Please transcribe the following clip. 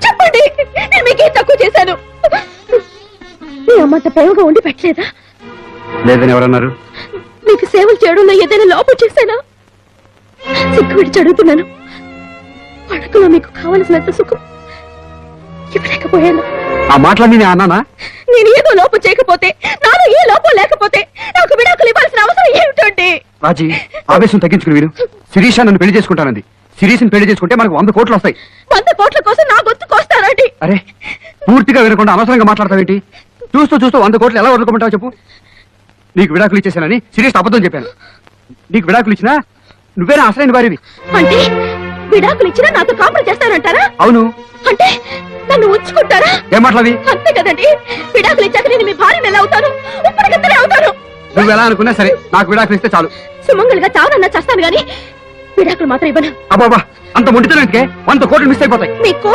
చెప్పండి, నేను మీకేం తక్కువ చేశాను? మీ అమ్మంత ప్రేమగా ఉండి పెట్టలేదా? లేదని ఎవరన్నారు? మీకు సేవలు చేయడంలో ఏదైనా లోపం చేశానా? సిగ్గు విడిచి అడుగుతున్నాను. పడకలో మీకు కావలసినంత సుఖం ఇవ్వలేకపోయాను. ఆ మాటలన్నీ నేను అన్నానా? నేను ఏదో లోపం చేయకపోతే, నాలో ఏ లోపం లేకపోతే నాకు విడాకులు ఇవ్వాల్సిన అవసరం ఏమిటండి? రాజీ, ఆవేశం తగ్గించుకుని వీరు. శిరీష నన్ను పెళ్లి చేసుకుంటానంది. శిరీషని పెళ్లి చేసుకుంటే మనకు 100 కోట్లు వస్తాయి. 100 కోట్ల కోసం నా గొంతు కోస్తారండి? అరే, పూర్తిగా వినకుండా అనవసరంగా మాట్లాడతావేంటి? చూస్తూ 100 కోట్లు ఎలా వదులుకోమంటావు చెప్పు. నీకు విడాకులు ఇచ్చేసానని శిరీష్ అబద్ధం చెప్పాను. నీకు విడాకులు ఇచ్చినా నువ్వేనా అసలైన వారివి. అంటే విడాకులు ఇచ్చినా నాతో కాపురం చేస్తానంటారా? అవును. అంటే నన్ను ఉంచుకుంటారా? ఏం మాటలవి? అంతే కదండి. విడాకులు ఇచ్చాక నేను మీ భార్యను ఎలా అవుతాను? ఉప్పటికత్తనే అవుతాను. నువ్వు ఎలా అనుకున్నా సరే, నాకు విడాకులు ఇస్తే చాలు. సుమంగళిగా చావనన్నా చేస్తాను గాని విడాకులు మాత్రం ఇవ్వను. అబ్బాబా, అంత మొండితనం ఎందుకే? 100 కోట్లు మిస్ అయిపోతాయి. మీకు